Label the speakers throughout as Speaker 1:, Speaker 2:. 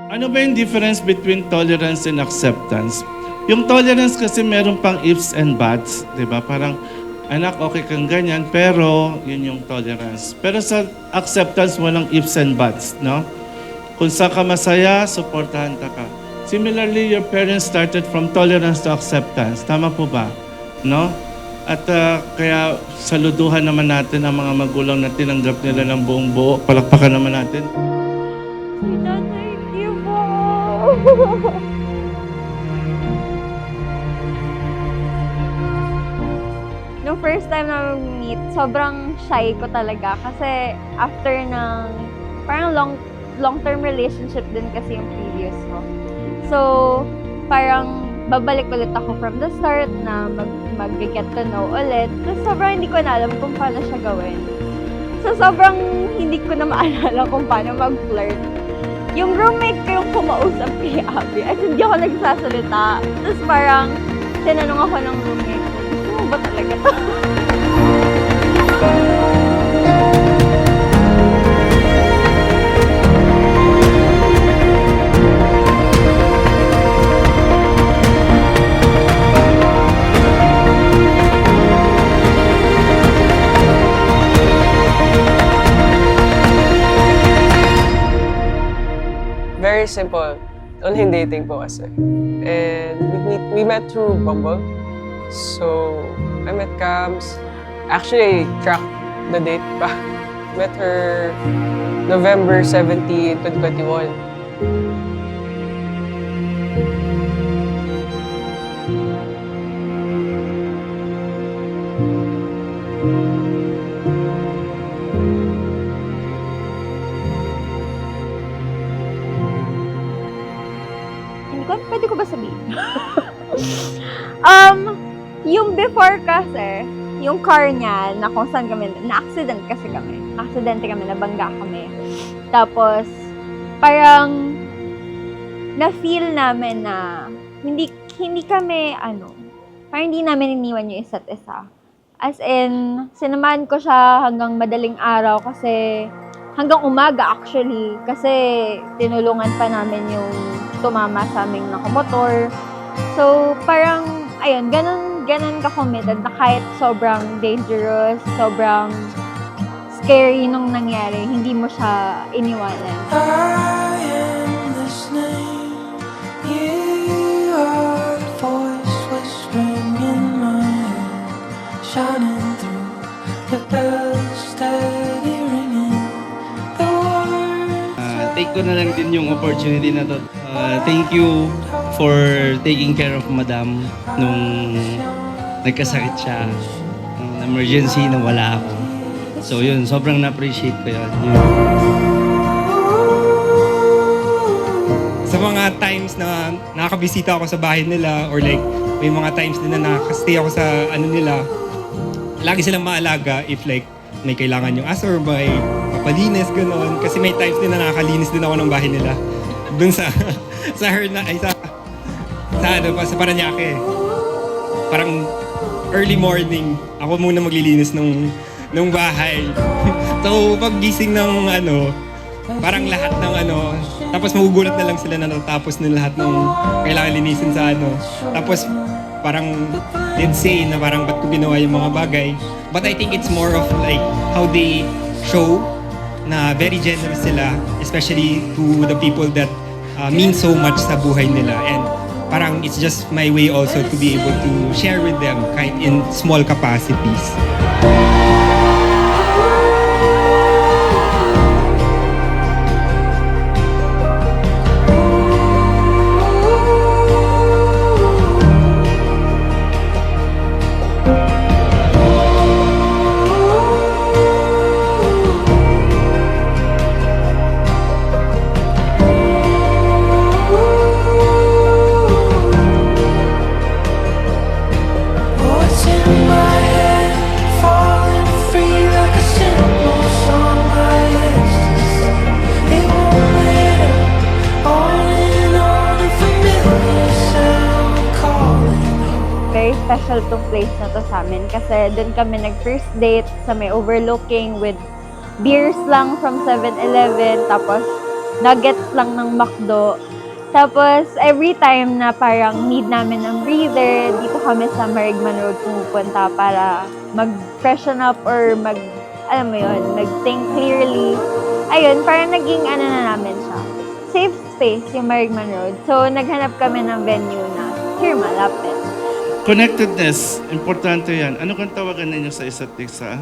Speaker 1: Ano ba yung difference between tolerance and acceptance? Yung tolerance kasi meron pang ifs and buts, di ba? Parang, anak, okay kang ganyan, pero yun yung tolerance. Pero sa acceptance, walang ifs and buts, no? Kung saan ka masaya, supportahan ka. Similarly, your parents started from tolerance to acceptance. Tama po ba? No? At kaya saluduhan naman natin ang mga magulang na tinanggap nila ng buong buo. Palakpakan naman natin.
Speaker 2: Tita, thank you po. Nung first time na mag-meet, sobrang shy ko talaga. Kasi after ng parang long-term relationship din kasi yung previous ko. So, parang babalik ulit ako from the start na mag-get to know ulit. So, sobrang hindi ko na alam kung paano siya gawin. So, sobrang hindi ko na maalala kung paano mag-flirt. Yung roommate ko yung kumausap kay Abby at hindi ako nagsasalita. Tapos parang tinanong ako ng roommate ko, gusto mo ba talaga to?
Speaker 3: Very simple. Online dating po kasi. And we met through Bumble. So, I met Cams. Actually, I tracked the date pa. Met her November 17, 2021.
Speaker 2: Pwede ko ba sabihin? Yung before kasi, yung car niya, na kung saan kami, na-accident kasi kami. Aksidente kami, nabangga kami. Tapos, parang, na-feel namin na, hindi kami, parang hindi namin iniwan yung isa't isa. As in, sinamahan ko siya hanggang madaling araw kasi, hanggang umaga actually, kasi tinulungan pa namin yung tumama sa aming nakamotor. So, parang, ayun, ganun ka-committed na kahit sobrang dangerous, sobrang scary nung nangyari, hindi mo siya iniwanan.
Speaker 4: I am listening, you are the voice whispering in my head, shining through the bells steady ringing, the words
Speaker 1: Take ko na lang din yung opportunity na to. Thank you for taking care of Madam nung nagkasakit siya. Nung emergency na wala ako. So yun, sobrang na-appreciate ko yun.
Speaker 5: Sa mga times na nakakabisita ako sa bahay nila or like may mga times din na nakakastay ako sa nila, lagi silang maalaga if like may kailangan yung aso or may papalinis, gano'n. Kasi may times din na nakakalinis din ako ng bahay nila. Dun sa sa Paranaque. Parang early morning, ako muna maglilinis nung bahay. So paggising ng parang lahat ng tapos magugulat na lang sila na natapos na lahat ng kailangan linisin sa Tapos parang they'd say na parang ba't ko ginawa yung mga bagay. But I think it's more of like how they show na very generous sila, especially to the people that mean so much sa buhay nila. And parang it's just my way also to be able to share with them kahit in small capacities.
Speaker 4: what's in my head, falling free like a simple song by ecstasy. It won't let up, on and on, a familiar sound calling.
Speaker 2: Very special tong place na to sa amin kasi doon kami nag-first date sa may overlooking with beers lang from 7-Eleven. Tapos nuggets lang ng McDo. Tapos, every time na parang need namin ng breather, dito kami sa Marigman Road pumupunta para mag-freshen up or alam mo yun, mag-think clearly. Ayun, parang naging na namin siya. Safe space yung Marigman Road. So, naghanap kami ng venue na here malapit.
Speaker 1: Connectedness, importante yan. Ano kang tawagan ninyo sa isa't isa?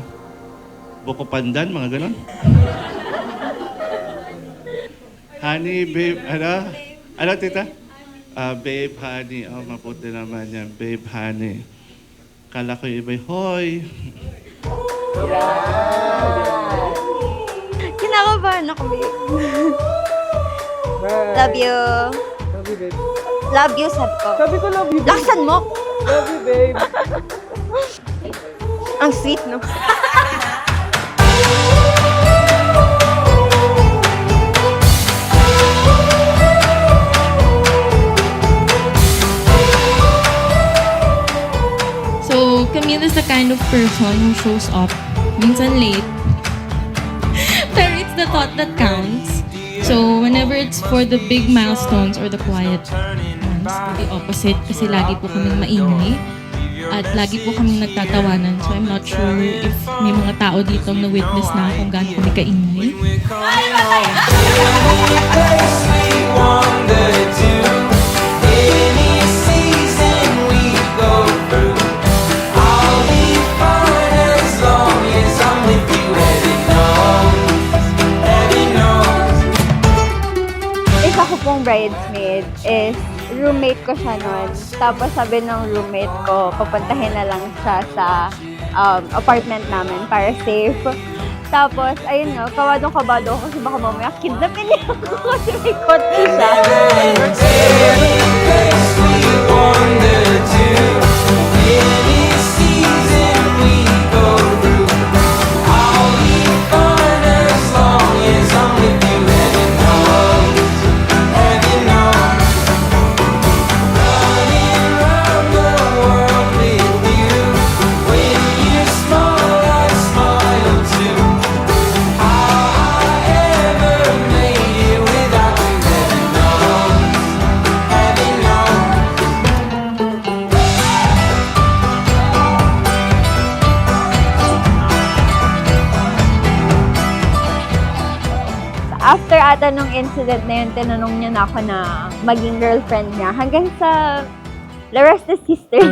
Speaker 1: Buko pandan, mga ganon? Honey, babe, ano? Ano, tita? Babe, honey. Oh, mabuti naman yan. Babe, honey. Kala ko yung iba'y, hoy.
Speaker 2: Kinakabahan ako, babe. Love you.
Speaker 3: Love you, babe.
Speaker 2: Love you, sabi ko.
Speaker 3: Sabi ko love you, babe.
Speaker 2: Laksan mo!
Speaker 3: Love you, babe.
Speaker 2: Ang sweet, no?
Speaker 6: So, Camille is the kind of person who shows up, minsan late. Pero it's the thought that counts. So, whenever it's for the big milestones or the quiet ones, the opposite, kasi lagi po kaming maingay. At lagi po kaming nagtatawanan. So, I'm not sure if may mga tao dito na witness na kung gaano kami kaingay.
Speaker 2: Isa ko pong bridesmaid is roommate ko siya nun. Tapos sabi ng roommate ko, papuntahin na lang siya sa apartment namin para safe. Tapos, ayun nga, kabado ako kasi baka mamaya kidnapin niya ako kasi may kotse siya. After ata nung incident na yun, tinanong niya na ako na maging girlfriend niya. Hanggang sa the rest is history.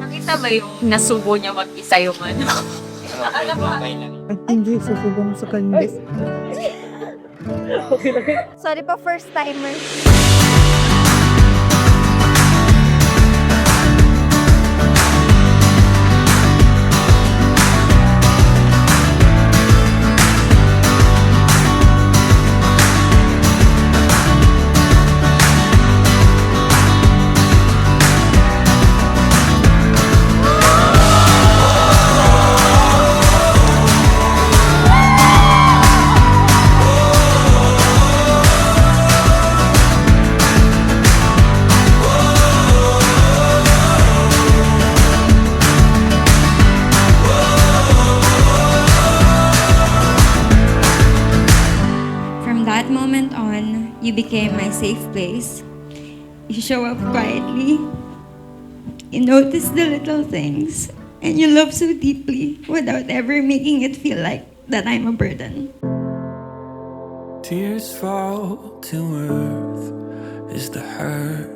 Speaker 7: Nakita ba yung nasubo niya mag-isa yung ano?
Speaker 3: Hindi, susubong sa kanya.
Speaker 2: Sorry pa, first timer.
Speaker 6: From that moment on, you became my safe place. You show up quietly. You notice the little things. And you love so deeply without ever making it feel like that I'm a burden.
Speaker 4: Tears fall to earth as the hurt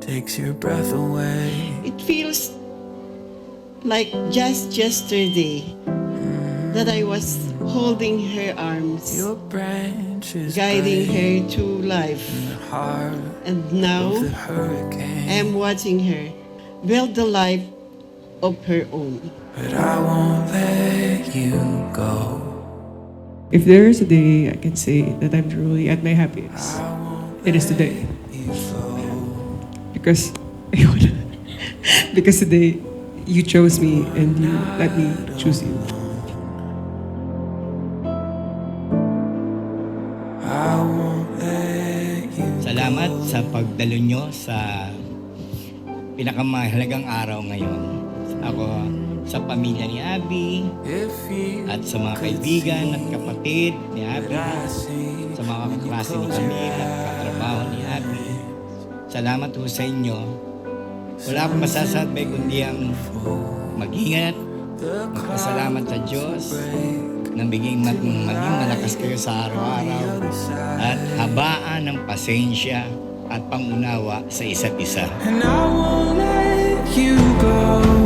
Speaker 4: takes your breath away.
Speaker 8: It feels like just yesterday that I was holding her arms,
Speaker 4: Your branches
Speaker 8: guiding
Speaker 4: break
Speaker 8: her to life.
Speaker 4: in the heart
Speaker 8: And now
Speaker 4: of the hurricane.
Speaker 8: I am watching her build the life of her own.
Speaker 4: But I won't let you go.
Speaker 9: If there is a day I can say that I'm truly at my happiest, it is today. Because, because today you chose me and you let me choose you.
Speaker 10: Salamat sa pagdalo nyo sa pinakamahalagang araw ngayon. Ako sa pamilya ni Abby at sa mga kaibigan at kapatid ni Abby, sa mga kaklase ni Camille at katrabaho ni Abby. Salamat po sa inyo. Wala akong masasabi kundi ang mag-ingat, magpasalamat sa Diyos, na maging malakas kayo sa araw-araw at habaan ng pasensya at pangunawa sa isa't isa.
Speaker 4: And I won't let you go.